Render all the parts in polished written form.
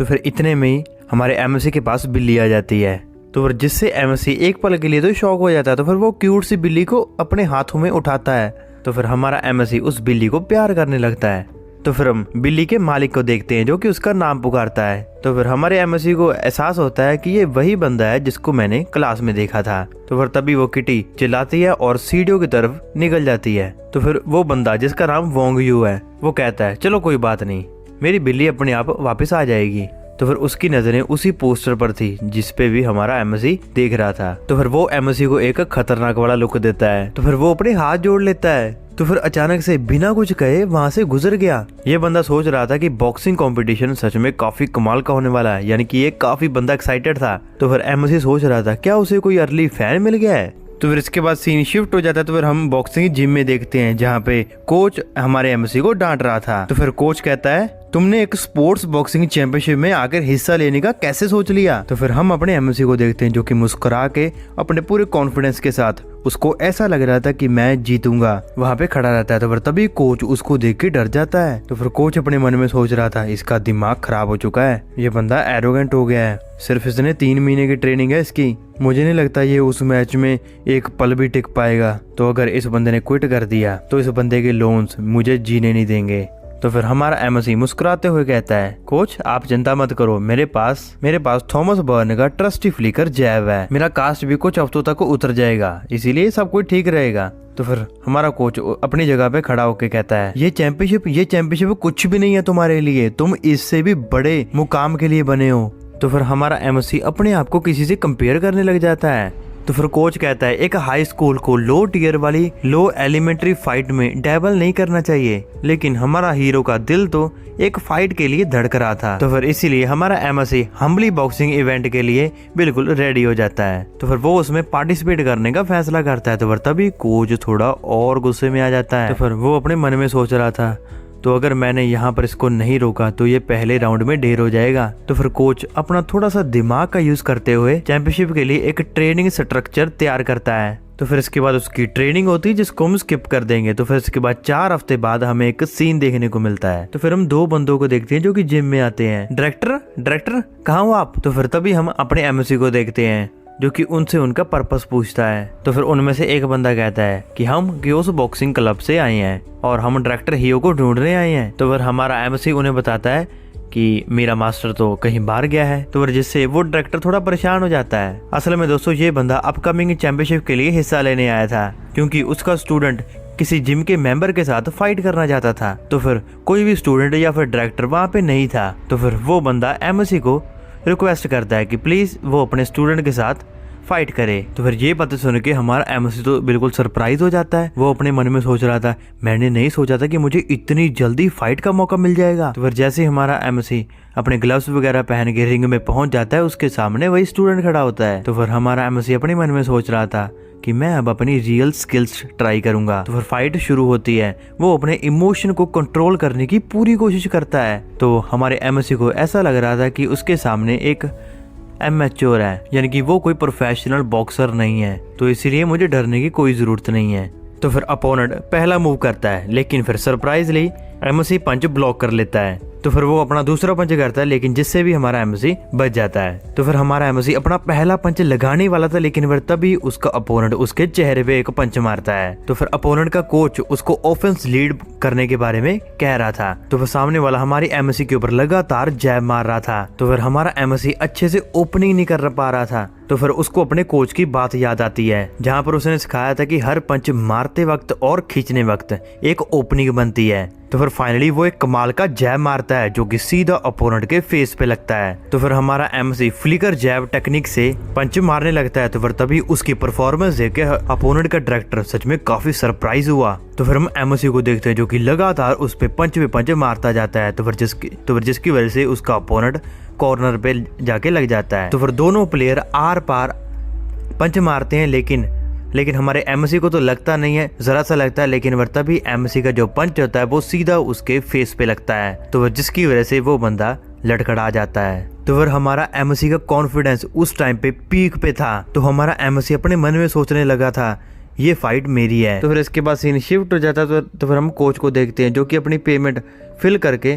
तो फिर इतने में ही हमारे एमएससी के पास बिल्ली आ जाती है। तो फिर जिससे एमएससी एक पल के लिए तो शॉक हो जाता है। तो फिर वो क्यूट सी बिल्ली को अपने हाथों में उठाता है। तो फिर हमारा एमएससी उस बिल्ली को प्यार करने लगता है। तो फिर हम बिल्ली के मालिक को देखते हैं जो कि उसका नाम पुकारता है। तो फिर हमारे एमएससी को एहसास होता है कि ये वही बंदा है जिसको मैंने क्लास में देखा था। तो फिर तभी वो किटी चिल्लाती है और सीढ़ियों की तरफ निकल जाती है। तो फिर वो बंदा जिसका नाम वोंग यू है वो कहता है चलो कोई बात नहीं, मेरी बिल्ली अपने आप वापस आ जाएगी। तो फिर उसकी नजरें उसी पोस्टर पर थी जिसपे भी हमारा एमएससी देख रहा था। तो फिर वो एमएससी को एक खतरनाक वाला लुक देता है। तो फिर वो अपने हाथ जोड़ लेता है। तो फिर अचानक से बिना कुछ कहे वहां से गुजर गया। ये बंदा सोच रहा था कि बॉक्सिंग कंपटीशन सच में काफी कमाल का होने वाला है, यानी कि ये काफी बंदा एक्साइटेड था। तो फिर एमएससी सोच रहा था क्या उसे कोई अर्ली फैन मिल गया है। तो फिर इसके बाद सीन शिफ्ट हो जाता है। तो फिर हम बॉक्सिंग जिम में देखते हैं जहाँ पे कोच हमारे एमएससी को डांट रहा था। तो फिर कोच कहता है तुमने एक स्पोर्ट्स बॉक्सिंग चैंपियनशिप में आकर हिस्सा लेने का कैसे सोच लिया। तो फिर हम अपने एमएससी को देखते हैं जो कि मुस्कुरा के अपने पूरे कॉन्फिडेंस के साथ, उसको ऐसा लग रहा था कि मैं जीतूंगा, वहाँ पे खड़ा रहता है। तो फिर तभी कोच उसको देख के डर जाता है। तो फिर कोच अपने मन में सोच रहा था इसका दिमाग खराब हो चुका है, ये बंदा एरोगेंट हो गया है, सिर्फ इसने 3 महीने की ट्रेनिंग है इसकी, मुझे नहीं लगता ये उस मैच में एक पल भी टिक पाएगा। तो अगर इस बंदे ने क्विट कर दिया तो इस बंदे के लोन्स मुझे जीने नहीं देंगे। तो फिर हमारा एमएससी मुस्कुराते हुए कहता है कोच आप चिंता मत करो, मेरे पास थॉमस बर्न का ट्रस्टी फ्लिकर जैब है, मेरा कास्ट भी कुछ हफ्तों तक उतर जाएगा, इसीलिए सब कुछ ठीक रहेगा। तो फिर हमारा कोच अपनी जगह पे खड़ा होकर कहता है ये चैंपियनशिप कुछ भी नहीं है तुम्हारे लिए, तुम इससे भी बड़े मुकाम के लिए बने हो। तो फिर हमारा एमएससी अपने आप को किसी से कंपेयर करने लग जाता है। तो फिर कोच कहता है एक हाई स्कूल को लो टियर वाली लो एलिमेंट्री फाइट में डैबल नहीं करना चाहिए, लेकिन हमारा हीरो का दिल तो एक फाइट के लिए धड़क रहा था। तो फिर इसीलिए हमारा एमएससी हम्बली बॉक्सिंग इवेंट के लिए बिल्कुल रेडी हो जाता है। तो फिर वो उसमें पार्टिसिपेट करने का फैसला करता है। तो फिर तभी कोच थोड़ा और गुस्से में आ जाता है। तो फिर वो अपने मन में सोच रहा था तो अगर मैंने यहाँ पर इसको नहीं रोका तो ये पहले राउंड में ढेर हो जाएगा। तो फिर कोच अपना थोड़ा सा दिमाग का यूज करते हुए चैंपियनशिप के लिए एक ट्रेनिंग स्ट्रक्चर तैयार करता है। तो फिर इसके बाद उसकी ट्रेनिंग होती है जिसको हम स्किप कर देंगे। तो फिर इसके बाद 4 हफ्ते बाद हमें एक सीन देखने को मिलता है। तो फिर हम 2 बंदों को देखते हैं जो कि जिम में आते हैं। डायरेक्टर कहाँ हो आप। तो फिर तभी हम अपने एमएससी को देखते हैं जो कि उनसे उनका पर्पस पूछता है। तो फिर उनमें से एक बंदा कहता है कि हम क्योस बॉक्सिंग क्लब से आए हैं और हम डायरेक्टर हीरो को ढूंढने आए हैं। तो फिर हमारा एमएससी उन्हें बताता है कि मेरा मास्टर तो कहीं बाहर गया है। तो फिर जिससे वो डायरेक्टर थोड़ा परेशान हो जाता है। असल में दोस्तों ये बंदा अपकमिंग चैंपियनशिप के लिए हिस्सा लेने आया था क्योंकि उसका स्टूडेंट किसी जिम के मेंबर के साथ फाइट करना चाहता था। तो फिर कोई भी स्टूडेंट या फिर डायरेक्टर वहाँ पे नहीं था। तो फिर वो बंदा एमएससी को रिक्वेस्ट करता है कि प्लीज वो अपने स्टूडेंट के साथ फाइट करे। तो फिर ये बातें सुन के हमारा एमएससी तो बिल्कुल सरप्राइज हो जाता है। वो अपने मन में सोच रहा था मैंने नहीं सोचा था कि मुझे इतनी जल्दी फाइट का मौका मिल जाएगा। तो फिर जैसे ही हमारा एमएससी अपने ग्लव्स वगैरह पहन के रिंग में पहुंच जाता है उसके सामने वही स्टूडेंट खड़ा होता है। तो फिर हमारा एमएससी अपने मन में सोच रहा था कि मैं अब अपनी रियल स्किल्स ट्राई करूंगा। तो फिर फाइट शुरू होती है। वो अपने इमोशन को कंट्रोल करने की पूरी कोशिश करता है। तो हमारे एमएससी को ऐसा लग रहा था कि उसके सामने एक एमेच्योर है, यानी कि वो कोई प्रोफेशनल बॉक्सर नहीं है, तो इसीलिए मुझे डरने की कोई जरूरत नहीं है। तो फिर अपोनेंट पहला मूव करता है लेकिन फिर सरप्राइजली एमएससी पंच ब्लॉक कर लेता है। तो फिर वो अपना दूसरा पंच करता है लेकिन जिससे भी हमारा एमएससी बच जाता है। तो फिर हमारा एमएससी अपना पहला पंच लगाने वाला था लेकिन फिर तभी उसका अपोनेंट उसके चेहरे पे एक पंच मारता है। तो फिर अपोनेंट का कोच उसको ऑफेंस लीड करने के बारे में कह रहा था। तो फिर सामने वाला हमारी एमएससी के ऊपर लगातार जैब मार रहा था। तो फिर हमारा एमएससी अच्छे से ओपनिंग नहीं कर पा रहा था। तो फिर उसको अपने कोच की बात याद आती है जहाँ पर उसने सिखाया था कि हर पंच मारते वक्त और खींचने वक्त एक ओपनिंग बनती है। तो फिर फाइनली वो एक कमाल का जैब मारता है जो कि सीधा अपोनेंट के फेस पे लगता है। तो फिर हमारा एमएससी फ्लिकर जैब टेक्निक से पंच मारने लगता है। तो फिर तभी उसकी परफॉर्मेंस देख के अपोनेंट का डायरेक्टर सच में काफी सरप्राइज हुआ। तो फिर हम एमएससी को देखते हैं जो कि लगातार उस पे पंच मारता जाता है। तो फिर जिसकी वजह से उसका अपोनेंट कॉर्नर पे जाके लग जाता है। तो फिर दोनों प्लेयर आर पार पंच मारते हैं लेकिन हमारे एमएससी को तो लगता नहीं है, जरा सा लगता है, लेकिन फिर तभी एमएससी का जो पंच होता है वो सीधा उसके फेस पे लगता है। तो फिर जिसकी वजह से वो बंदा लड़खड़ा जाता है। तो फिर हमारा एमएससी का कॉन्फिडेंस उस टाइम पे पीक पे था। तो हमारा एमएससी अपने मन में सोचने लगा था ये फाइट मेरी है। तो फिर इसके बाद सीन शिफ्ट हो जाता है। तो फिर हम कोच को देखते हैं जो कि अपनी पेमेंट फिल करके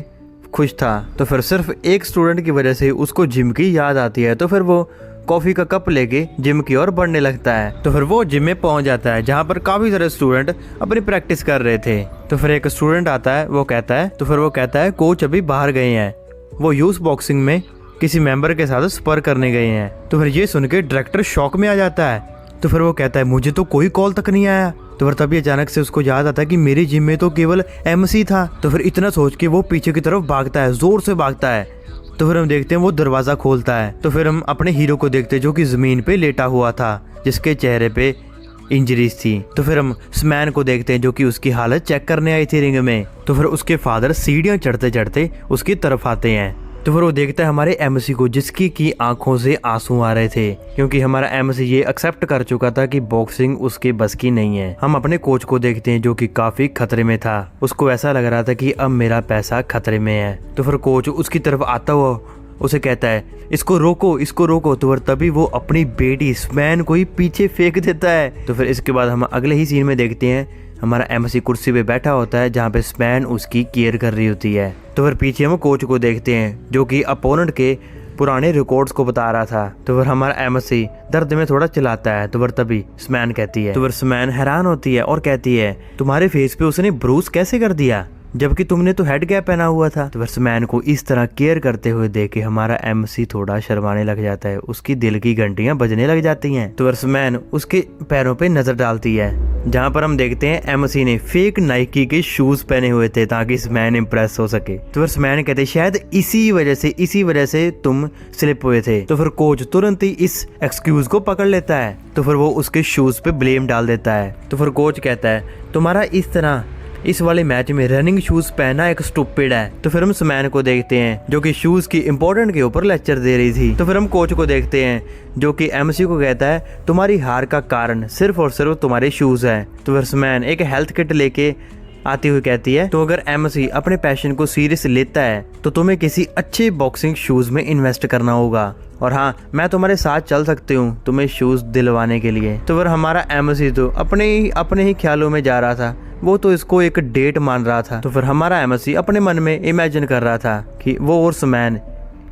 खुश था। तो फिर सिर्फ एक स्टूडेंट की वजह से उसको जिम की याद आती है। तो फिर वो कॉफी का कप लेके जिम की ओर बढ़ने लगता है। तो फिर वो जिम में पहुंच जाता है जहाँ पर काफी सारे स्टूडेंट अपनी प्रैक्टिस कर रहे थे। तो फिर एक स्टूडेंट आता है, वो कहता है कोच अभी बाहर गए हैं, वो यूथ बॉक्सिंग में किसी मेंबर के साथ स्पर करने गए हैं। तो फिर ये सुन के डायरेक्टर शॉक में आ जाता है। तो फिर वो कहता है मुझे तो कोई कॉल तक नहीं आया। तो फिर तभी अचानक से उसको याद आता है कि मेरी जिम में तो केवल एमसी था। तो फिर इतना सोच के वो पीछे की तरफ भागता है, जोर से भागता है। तो फिर हम देखते हैं वो दरवाजा खोलता है। तो फिर हम अपने हीरो को देखते हैं जो कि जमीन पे लेटा हुआ था, जिसके चेहरे पे इंजरीज थी। तो फिर हम स्मैन को देखते हैं जो कि उसकी हालत चेक करने आई थी रिंग में। तो फिर उसके फादर सीढ़ियां चढ़ते चढ़ते उसकी तरफ आते हैं। तो फिर वो देखता है हमारे एमसी को, जिसकी की आंखों से आंसू आ रहे थे, क्योंकि हमारा एमसी ये एक्सेप्ट कर चुका था कि बॉक्सिंग उसके बस की नहीं है। हम अपने कोच को देखते हैं जो कि काफी खतरे में था। उसको ऐसा लग रहा था कि अब मेरा पैसा खतरे में है। तो फिर कोच उसकी तरफ आता हुआ उसे कहता है इसको रोको, इसको रोको। तो फिर तभी वो अपनी बेटी स्मैन को ही पीछे फेंक देता है। तो फिर इसके बाद हम अगले ही सीन में देखते हैं हमारा एमसी कुर्सी पे बैठा होता है जहाँ पे स्मैन उसकी केयर कर रही होती है। तो फिर पीछे हम कोच को देखते हैं जो कि अपोनेंट के पुराने रिकॉर्ड्स को बता रहा था। तो फिर हमारा एमसी दर्द में थोड़ा चिल्लाता है। तो फिर तभी स्मैन कहती है, तो फिर स्मैन हैरान होती है और कहती है तुम्हारे फेस पे उसने ब्रूस कैसे कर दिया, जबकि तुमने तो हेड कैप पहना हुआ था। तो फिर स्मैन को इस तरह केयर करते हुए देख के हमारा एमसी थोड़ा शर्माने लग जाता है, उसकी दिल की घंटियां बजने लग जाती हैं। तो फिर स्मैन उसके पैरों पे नजर डालती है, जहाँ पर हम देखते हैं एमसी ने फेक नाइकी के शूज पहने हुए थे ताकि स्मैन इम्प्रेस हो सके। तो फिर स्मैन कहते शायद इसी वजह से तुम स्लिप हुए थे। तो फिर कोच तुरंत ही इस एक्सक्यूज को पकड़ लेता है। तो फिर वो उसके शूज पे ब्लेम डाल देता है। तो फिर कोच कहता है तुम्हारा इस तरह इस वाले मैच में रनिंग शूज पहना एक स्टूपिड है। तो फिर हम स्मैन को देखते हैं जो कि शूज की इम्पोर्टेंट के ऊपर लेक्चर दे रही थी। तो फिर हम कोच को देखते हैं जो कि एमसी को कहता है तुम्हारी हार का कारण सिर्फ और सिर्फ तुम्हारे शूज है। तो फिर स्मैन एक हेल्थ किट लेके आती हुई कहती है तो अगर एमसी अपने पैशन को सीरियस लेता है तो तुम्हें किसी अच्छे बॉक्सिंग शूज में इन्वेस्ट करना होगा, और हाँ मैं तुम्हारे साथ चल सकती हूँ तुम्हें शूज दिलवाने के लिए। तो फिर हमारा एमसी तो अपने ही ख्यालों में जा रहा था, वो तो इसको एक डेट मान रहा था। तो फिर हमारा एमसी अपने मन में इमेजिन कर रहा था कि वो और स्मैन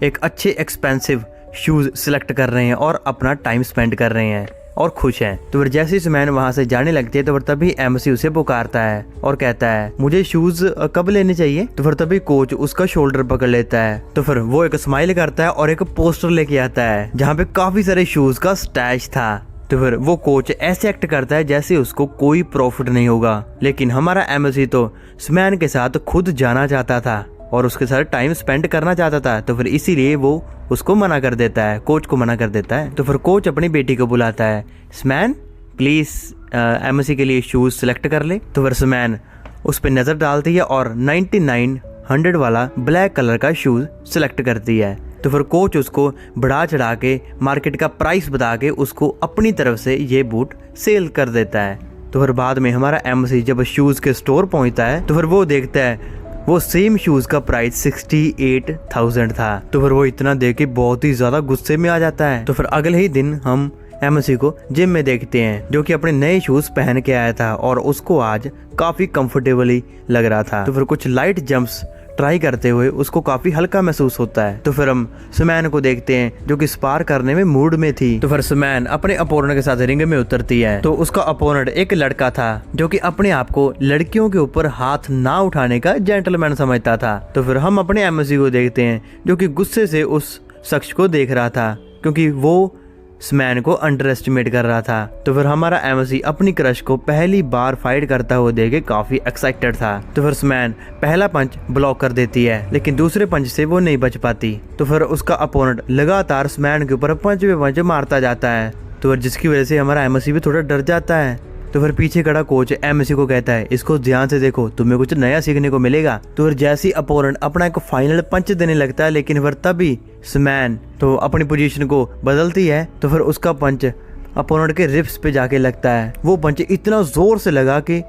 एक अच्छे एक्सपेंसिव शूज सिलेक्ट कर रहे हैं और अपना टाइम स्पेंड कर रहे हैं और खुश हैं। तो फिर जैसे स्मैन वहां से जाने लगती है तो फिर तभी एमसी उसे पुकारता है और कहता है मुझे शूज कब लेने चाहिए। तो फिर तभी कोच उसका शोल्डर पकड़ लेता है। तो फिर वो एक स्माइल करता है और एक पोस्टर लेके आता है जहाँ पे काफी सारे शूज का स्टैश था। तो फिर वो कोच ऐसे एक्ट करता है जैसे उसको कोई प्रॉफिट नहीं होगा, लेकिन हमारा एमसी तो स्मैन के साथ खुद जाना चाहता था और उसके साथ टाइम स्पेंड करना चाहता था। तो फिर इसीलिए वो उसको मना कर देता है, कोच को मना कर देता है। तो फिर कोच अपनी बेटी को बुलाता है, स्मैन प्लीज एमसी के लिए शूज सिलेक्ट कर ले। तो फिर स्मैन उस पर नजर डालती है और 9900 वाला ब्लैक कलर का शूज सिलेक्ट करती है। तो फिर कोच उसको बढ़ा चढ़ा के मार्केट का प्राइस बता के उसको अपनी तरफ से ये बूट सेल कर देता है। तो फिर बाद में हमारा एमसी जब शूज के स्टोर पहुंचता है तो फिर वो देखता है वो सेम शूज का प्राइस 68,000 था। तो फिर वो इतना देख के बहुत ही ज्यादा गुस्से में आ जाता है। तो फिर अगले ही दिन हम एमसी को जिम में देखते हैं जो कि अपने नए शूज पहन के आया था और उसको आज काफी कंफर्टेबली लग रहा था। तो फिर कुछ लाइट जंप्स ट्राई करते हुए उसको काफी हल्का महसूस होता है। तो फिर हम स्मैन को देखते हैं जो कि स्पार करने में मूड में थी। तो फिर स्मैन अपने अपोनेंट के साथ रिंग में उतरती है। तो उसका अपोनेंट एक लड़का था जो कि अपने आप को लड़कियों के ऊपर हाथ ना उठाने का जेंटलमैन समझता था। तो फिर हम अपने एमसी को देखते हैं जो कि गुस्से से उस शख्स को देख रहा था क्योंकि वो स्मैन को अंडर एस्टिमेट कर रहा था। तो फिर हमारा एमसी अपनी क्रश को पहली बार फाइट करता हुआ देख के काफी एक्साइटेड था। तो फिर स्मैन पहला पंच ब्लॉक कर देती है लेकिन दूसरे पंच से वो नहीं बच पाती। तो फिर उसका अपोनेंट लगातार स्मैन के ऊपर पंच पे पंच मारता जाता है। तो फिर जिसकी वजह से हमारा एमसी भी थोड़ा डर जाता है। तो फिर पीछे खड़ा कोच एमसी को कहता है इसको ध्यान से देखो, तुम्हें कुछ नया सीखने को मिलेगा। तो फिर जैसे अपोनेंट अपना एक फाइनल पंच देने लगता है लेकिन फिर तभी स्मैन तो अपनी पोजीशन को बदलती है। तो फिर उसका पंच अपोनेंट के रिब्स पे जाके लगता है। वो पंच इतना जोर से लगा कि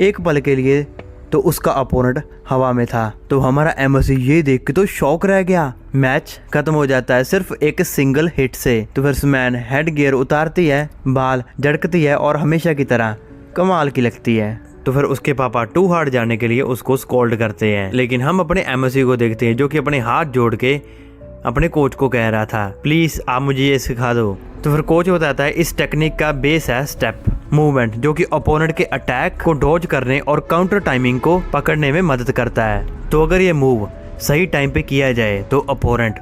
एक पल के लिए तो उसका अपोनेंट हवा में था। तो हमारा एमसी ये देख के तो शॉक रह गया। मैच खत्म हो जाता है सिर्फ एक सिंगल हिट से। तो फिर स्मैन हेड गियर उतारती है, बाल झड़कती है और हमेशा की तरह कमाल की लगती है। तो फिर उसके पापा टू हार्ड जाने के लिए उसको स्कॉल्ड करते हैं। लेकिन हम अपने एमएससी को देखते हैं जो कि अपने हाथ जोड़ के अपने कोच को कह रहा था, प्लीज आप मुझे ये सिखा दो। तो फिर कोच बताता है इस टेक्निक का बेस है स्टेप मूवमेंट, जो कि अपोनेंट के अटैक को डॉज करने और काउंटर टाइमिंग को पकड़ने में मदद करता है। तो अगर ये मूव सही टाइम पे किया जाए तो अपोनेंट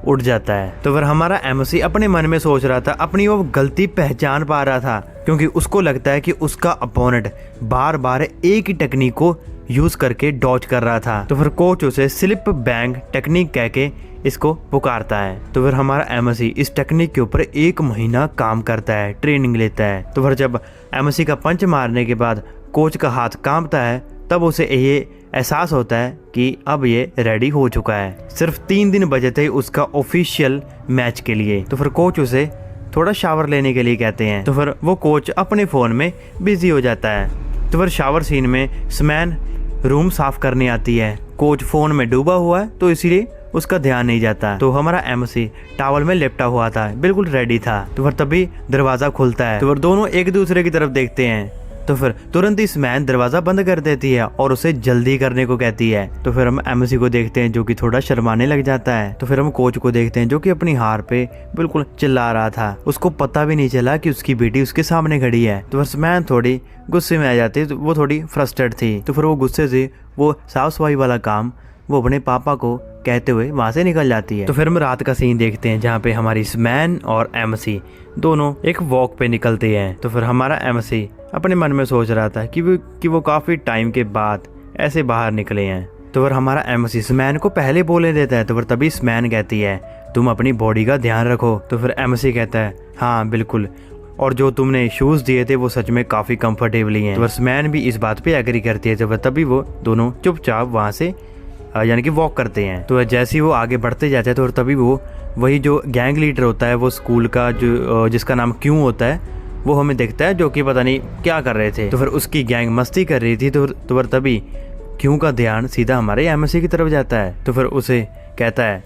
उठ जाता है। तो फिर हमारा एमएससी अपने मन में सोच रहा था, अपनी वो गलती पहचान पा रहा था, क्योंकि उसको लगता है कि उसका अपोनेंट बार बार एक ही टेक्निक को यूज करके डॉज कर रहा था। तो फिर कोच उसे स्लिप बैंग टेक्निक कह के इसको पुकारता है। तो फिर हमारा एमएससी इस टेक्निक के ऊपर 1 महीना काम करता है, ट्रेनिंग लेता है। तो फिर जब एमएससी का पंच मारने के बाद कोच का हाथ कांपता है, तब उसे ये एहसास होता है कि अब ये रेडी हो चुका है। सिर्फ 3 दिन बचे थे उसका ऑफिशियल मैच के लिए। तो फिर कोच उसे थोड़ा शावर लेने के लिए कहते हैं। तो फिर वो कोच अपने फोन में बिजी हो जाता है। तो फिर शावर सीन में स्मैन रूम साफ करने आती है। कोच फोन में डूबा हुआ है तो इसीलिए उसका ध्यान नहीं जाता। तो हमारा एमएससी टॉवल में लिपटा हुआ था, बिल्कुल रेडी था। तो फिर तभी दरवाजा खुलता है। तो फिर दोनों एक दूसरे की तरफ देखते हैं। तो फिर तुरंत ही स्मैन दरवाजा बंद कर देती है और उसे जल्दी करने को कहती है। तो फिर हम एमएससी को देखते हैं जो कि थोड़ा शर्माने लग जाता है। तो फिर हम कोच को देखते हैं जो कि अपनी हार पे बिल्कुल चिल्ला रहा था। उसको पता भी नहीं चला कि उसकी बेटी उसके सामने खड़ी है। तो फिर स्मैन थोड़ी गुस्से में आ जाती है, तो वो थोड़ी फ्रस्ट्रेट थी। तो फिर वो गुस्से से वो साफ सफाई वाला काम वो अपने पापा को कहते हुए वहां से निकल जाती है। तो फिर हम रात का सीन देखते हैं जहाँ पे हमारी स्मैन और एमएससी दोनों एक वॉक पे निकलते हैं। तो फिर हमारा एमएससी अपने मन में सोच रहा था कि वो काफी टाइम के बाद ऐसे बाहर निकले हैं। तो फिर हमारा एमएससी स्मैन को पहले बोलने देता है। तो फिर तभी स्मैन कहती है, तुम अपनी बॉडी का ध्यान रखो। तो फिर एमएससी कहता है, हाँ बिल्कुल, और जो तुमने शूज दिए थे वो सच में काफी कंफर्टेबली हैं। तो फिर स्मैन भी इस बात पे एग्री करती है। तो फिर तभी वो दोनों चुपचाप वहां से यानी कि वॉक करते हैं। तो जैसे ही वो आगे बढ़ते जाते हैं तो तभी वो वही जो गैंग लीडर होता है वो स्कूल का जो जिसका नाम क्यों होता है वो हमें देखता है, जो कि पता नहीं क्या कर रहे थे। तो फिर उसकी गैंग मस्ती कर रही थी। तो फिर तभी क्यों का ध्यान सीधा हमारे एमएससी की तरफ जाता है। तो फिर उसे कहता है,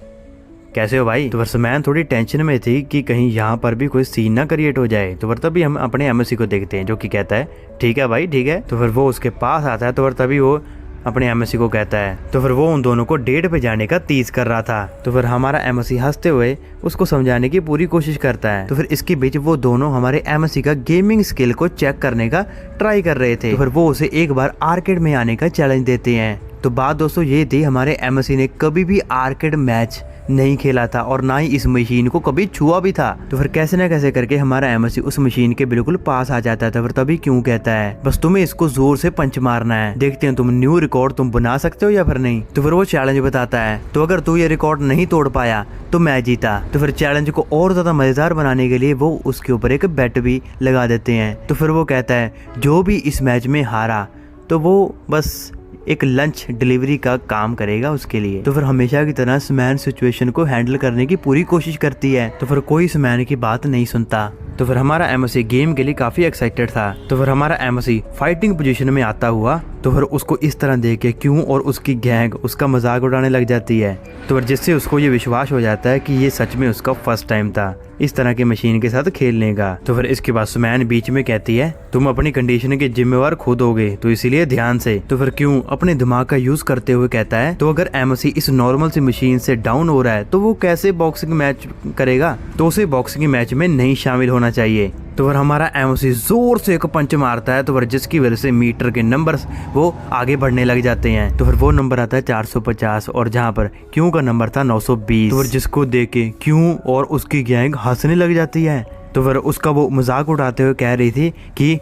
कैसे हो भाई। तो फिर स्मैन थोड़ी टेंशन में थी कि कहीं यहाँ पर भी कोई सीन ना क्रिएट हो जाए। तो फिर तभी हम अपने एमएससी को देखते हैं जो कि कहता है, ठीक है भाई ठीक है। तो फिर वो उसके पास आता है। तो फिर तभी वो अपने एमएससी को कहता है। तो फिर वो उन दोनों को डेट पे जाने का तीज कर रहा था। तो फिर हमारा एमएससी हंसते हुए उसको समझाने की पूरी कोशिश करता है। तो फिर इसके बीच वो दोनों हमारे एमएससी का गेमिंग स्किल को चेक करने का ट्राई कर रहे थे। तो फिर वो उसे एक बार आर्केड में आने का चैलेंज देते हैं। तो बात दोस्तों ये थी, हमारे एमएससी ने कभी भी आर्केड मैच नहीं खेला था और ना ही इस मशीन को कभी छुआ भी था। तो फिर कैसे न कैसे करके हमारा एमएससी उस मशीन के बिल्कुल पास आ जाता था। फिर तभी क्यों कहता है, बस तुम्हें इसको जोर से पंच मारना है, देखते हैं तुम न्यू रिकॉर्ड तुम बना सकते हो या फिर नहीं। तो फिर वो चैलेंज बताता है, तो अगर तू ये रिकॉर्ड नहीं तोड़ पाया तो मैं जीता। तो फिर चैलेंज को और ज्यादा मजेदार बनाने के लिए वो उसके ऊपर एक बेट भी लगा देते हैं। तो फिर वो कहता है, जो भी इस मैच में हारा तो वो बस एक लंच डिलीवरी का काम करेगा उसके लिए। तो फिर हमेशा की तरह स्मैन सिचुएशन को हैंडल करने की पूरी कोशिश करती है। तो फिर कोई स्मैन की बात नहीं सुनता। तो फिर हमारा एमएससी गेम के लिए काफी एक्साइटेड था। तो फिर हमारा एमएससी फाइटिंग पोजीशन में आता हुआ तो फिर उसको इस तरह देख के क्यों और उसकी गैंग उसका मजाक उड़ाने लग जाती है। तो फिर जिससे उसको ये विश्वास हो जाता है कि ये सच में उसका फर्स्ट टाइम था इस तरह की मशीन के साथ खेलने का। तो फिर इसके बाद स्मैन बीच में कहती है, तुम अपनी कंडीशन के जिम्मेवार खुद होगे, तो इसीलिए ध्यान से। तो फिर क्यों अपने दिमाग का यूज करते हुए कहता है, तो अगर एमएससी इस नॉर्मल सी मशीन से डाउन हो रहा है तो वो कैसे बॉक्सिंग मैच करेगा, तो उसे बॉक्सिंग मैच में नहीं शामिल होना चाहिए। तो फिर हमारा एमएससी जोर से एक पंच मारता है। तो फिर जिसकी वजह से मीटर के नंबर्स वो आगे बढ़ने लग जाते हैं। तो फिर वो नंबर आता है 450 और जहाँ पर क्यों का नंबर था 920। तो फिर जिसको देख के क्यों और उसकी गैंग हंसने लग जाती है। तो फिर उसका वो मजाक उड़ाते हुए कह रही थी कि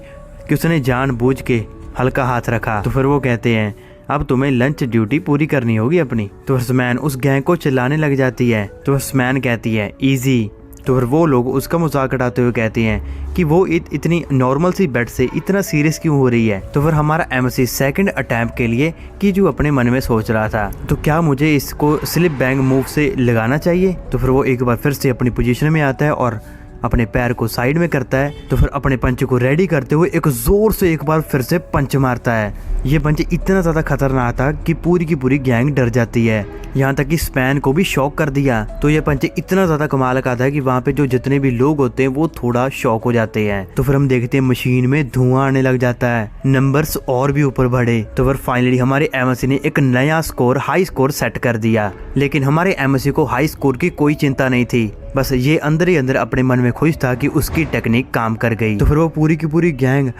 उसने जानबूझ के हल्का हाथ रखा। तो फिर वो कहते हैं, अब तुम्हें लंच ड्यूटी पूरी करनी होगी अपनी। तो फिर स्मैन उस गैंग को चिल्लाने लग जाती है। तो फिर स्मैन कहती है, इजी। तो फिर वो लोग उसका मजाक उड़ाते हुए कहते हैं कि वो इतनी नॉर्मल सी बेट से इतना सीरियस क्यों हो रही है। तो फिर हमारा एमएससी सेकंड अटेम्प्ट के लिए कि जो अपने मन में सोच रहा था, तो क्या मुझे इसको स्लिप बैंग मूव से लगाना चाहिए। तो फिर वो एक बार फिर से अपनी पोजीशन में आता है और अपने पैर को साइड में करता है तो फिर अपने पंच को रेडी करते हुए एक जोर से एक बार फिर से पंच मारता है। ये पंच इतना ज्यादा खतरनाक था कि पूरी की पूरी गैंग डर जाती है, यहाँ तक कि स्पैन को भी शॉक कर दिया। तो ये पंच इतना ज्यादा कमाल का था कि वहाँ पे जो जितने भी लोग होते हैं वो थोड़ा शॉक हो जाते हैं। तो फिर हम देखते हैं मशीन में धुआं आने लग जाता है, नंबर्स और भी ऊपर बढ़े। तो फिर फाइनली हमारे एमएससी ने एक नया स्कोर, हाई स्कोर सेट कर दिया। लेकिन हमारे एमएससी को हाई स्कोर की कोई चिंता नहीं थी, बस ये अंदर ही अंदर अपने मन में खुश था कि उसकी टेक्निक काम कर गई। तो फिर वो पूरी की पूरी गैंग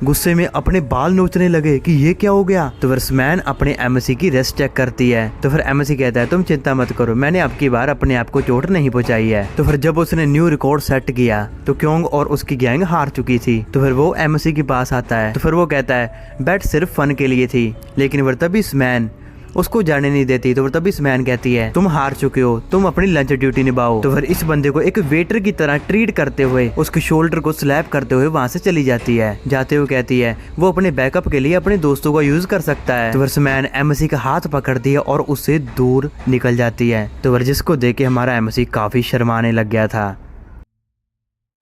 गुस्से में अपने बाल नोचने लगे कि ये क्या हो गया। तो फिर स्मैन अपने एमएससी की रेस्ट चेक करती है। तो फिर एमएससी कहता है तुम चिंता मत करो, मैंने अब की बार अपने आप को चोट नहीं पहुंचाई है। तो फिर जब उसने न्यू रिकॉर्ड सेट किया तो क्योंग और उसकी गैंग हार चुकी थी। तो फिर वो एमएससी के पास आता है। तो फिर वो कहता है बैट सिर्फ फन के लिए थी, लेकिन फिर तभी स्मैन उसको जाने नहीं देती। तो फिर तभी स्मैन कहती है तुम हार चुके हो, तुम अपनी लंच ड्यूटी निभाओ। तो फिर इस बंदे को एक वेटर की तरह ट्रीट करते हुए उसके शोल्डर को स्लैप करते हुए वहाँ से चली जाती है। जाते हुए कहती है वो अपने बैकअप के लिए अपने दोस्तों का यूज कर सकता है। तो फिर स्मैन एमएससी का हाथ पकड़ती है और उससे दूर निकल जाती है। तो फिर जिसको देख के हमारा एमएससी काफी शर्माने लग गया था।